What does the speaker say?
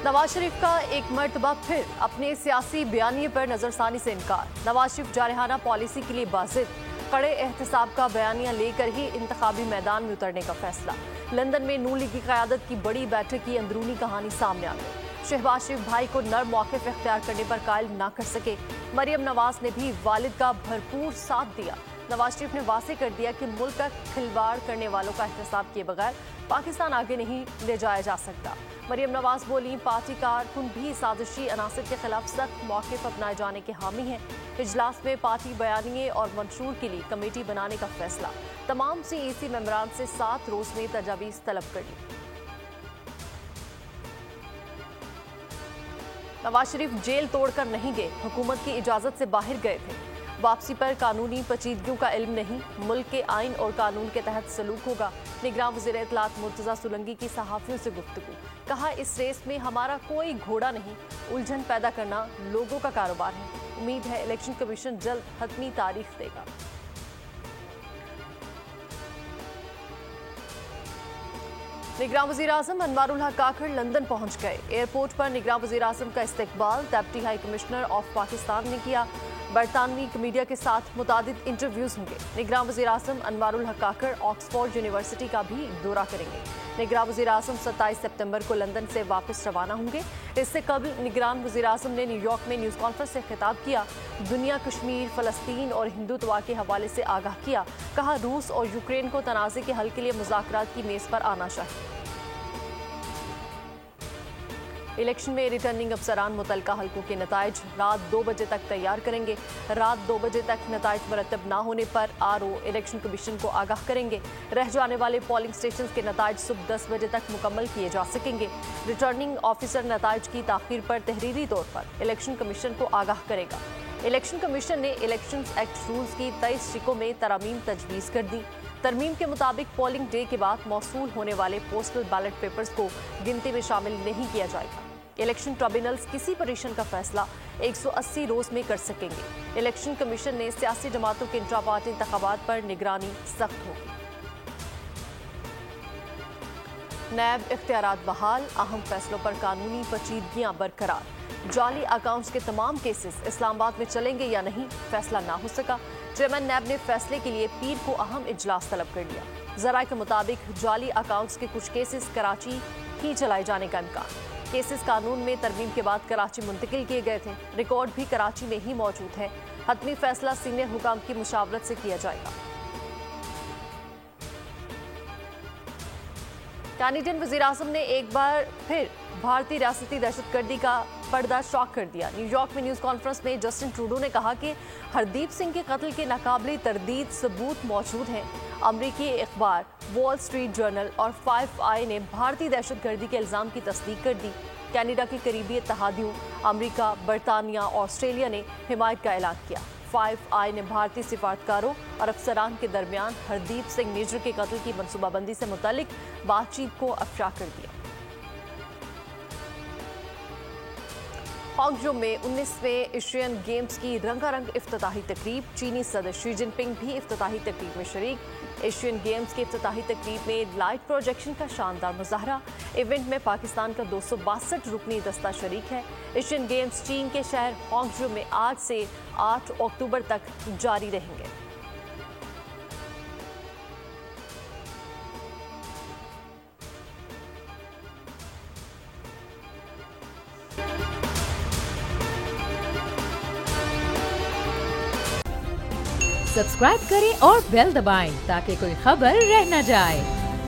नवाज शरीफ का एक मर्तबा फिर अपने सियासी बयानिए पर नजरसानी से इनकार। नवाज शरीफ जारहाना पॉलिसी के लिए बाजिद कड़े एहतसाब का बयानिया लेकर ही इंतखाबी मैदान में उतरने का फैसला। लंदन में नून लीग की क़यादत की बड़ी बैठक की अंदरूनी कहानी सामने आ गई। शहबाज शरीफ भाई को नर्म मौक़िफ़ इख्तियार करने पर कायल ना कर सके। मरियम नवाज ने भी वालिद का भरपूर साथ दिया। नवाज शरीफ ने वाज़ेह कर दिया कि मुल्क का खिलवाड़ करने वालों का एहतसाब किए बगैर पाकिस्तान आगे नहीं ले जाया जा सकता। मरियम नवाज बोली, पार्टी कारकुन भी साजिशी अनासर के खिलाफ सख्त मौक़िफ़ अपनाए जाने के हामी हैं। इजलास में पार्टी बयानिए और मंशूर के लिए कमेटी बनाने का फैसला। तमाम CEC मेंबरान से 7 रोज़ में तजावीज़ तलब कर ली। नवाज शरीफ जेल तोड़कर नहीं गए, हुकूमत की इजाज़त से बाहर गए थे। वापसी पर कानूनी पेचीदगियों का इल्म नहीं, मुल्क के आइन और कानून के तहत सलूक होगा। निगरान वज़ीर इत्तलात मुर्तज़ा सुलंगी की सहाफ़ियों से गुफ्तगू। कहा, इस रेस में हमारा कोई घोड़ा नहीं, उलझन पैदा करना लोगों का कारोबार है। उम्मीद है इलेक्शन कमीशन जल्द हतमी तारीख देगा। निगरान वज़ीर आज़म अनवारुल हक काकड़ लंदन पहुंच गए। एयरपोर्ट पर निगरान वज़ीर आज़म का इस्तकबाल deputy high commissioner of Pakistan ने किया। बरतानवी मीडिया के साथ मुतादिद इंटरव्यूज़ होंगे। निगरान वज़ीर आज़म अनवारुल हक काकड़ ऑक्सफोर्ड यूनिवर्सिटी का भी दौरा करेंगे। निगरान वज़ीर आज़म 27 सितंबर को लंदन से वापस रवाना होंगे। इससे कबल निगरान वज़ीर आज़म ने न्यूयॉर्क में न्यूज़ कॉन्फ्रेंस से खिताब किया। दुनिया कश्मीर, फ़लस्तीन और हिंदुत्व के हवाले से आगाह किया। कहा, रूस और यूक्रेन को तनाज़े के हल के लिए मुज़ाकरात की मेज़ पर आना चाहिए। इलेक्शन में रिटर्निंग अफसरान मुतलका हल्कों के नताइज रात 2 बजे तक तैयार करेंगे। रात 2 बजे तक नताइज मरतब ना होने पर RO इलेक्शन कमीशन को आगाह करेंगे। रह जाने वाले पोलिंग स्टेशन के नताइज सुबह 10 बजे तक मुकम्मल किए जा सकेंगे। रिटर्निंग ऑफिसर नताइज की ताख़ीर पर तहरीरी तौर पर इलेक्शन कमीशन को आगाह करेगा। इलेक्शन कमीशन ने इलेक्शन एक्ट रूल्स की 23 शिकों में तरमीम तजवीज़ कर दी। तरमीम के मुताबिक पोलिंग डे के बाद मौसूल होने वाले पोस्टल बैलेट पेपर्स को गिनती में शामिल नहीं किया जाएगा। इलेक्शन ट्रिब्यूनल्स किसी पटिशन का फैसला 180 रोज में कर सकेंगे। इलेक्शन कमीशन ने सियासी जमातों के इंट्रा पार्टी इंतखाबात पर निगरानी सख्त होगी। नैब इख्तियारात बहाल, अहम फैसलों पर कानूनी पेचीदगियां बरकरार। जाली अकाउंट्स के तमाम केसेस इस्लामाबाद में चलेंगे या नहीं, फैसला ना हो सका। चेयरमैन नैब ने फैसले के लिए पीर को अहम इजलास तलब कर लिया। ज़राए के मुताबिक जाली अकाउंट्स के कुछ केसेस कराची ही चलाए जाने का इम्कान। केसेस कानून में तरमीम के बाद कराची मुंतकिल किए गए थे। रिकॉर्ड भी कराची में ही मौजूद है। हतमी फैसला सीनियर हुकाम की मुशावरत से किया जाएगा। कैनेडियन वज़ीर आज़म ने एक बार फिर भारतीय रियासती दहशतगर्दी का पर्दा शॉक कर दिया। न्यूयॉर्क में न्यूज़ कॉन्फ्रेंस में जस्टिन ट्रूडो ने कहा कि हरदीप सिंह के कत्ल के नाकाबिल तरदीद सबूत मौजूद हैं। अमरीकी अखबार वॉल स्ट्रीट जर्नल और 5 आई ने भारतीय दहशतगर्दी के इल्ज़ाम की तस्दीक कर दी। कनाडा के करीबी इत्तहादियों अमरीका, बरतानिया और ऑस्ट्रेलिया ने हिमायत का ऐलान किया। 5 आई ने भारतीय सिफारतकारों और अफसरान के दरमियान हरदीप सिंह मेजर के कत्ल की मनसूबाबंदी से मुतालिक बातचीत को अफशा कर दिया। हांगझो में 19वें एशियन गेम्स की रंगारंग इफ्तिताही तकरीब। चीनी सदर शी जिनपिंग भी इफ्तिताही तकरीब में शरीक। एशियन गेम्स की इफ्तिताही तकरीब में लाइट प्रोजेक्शन का शानदार मुजाहरा। इवेंट में पाकिस्तान का 262 रुकनी दस्ता शरीक है। एशियन गेम्स चीन के शहर हांगझो में आज से 8 अक्टूबर तक जारी रहेंगे। सब्सक्राइब करें और बेल दबाएं ताकि कोई खबर रह न जाए।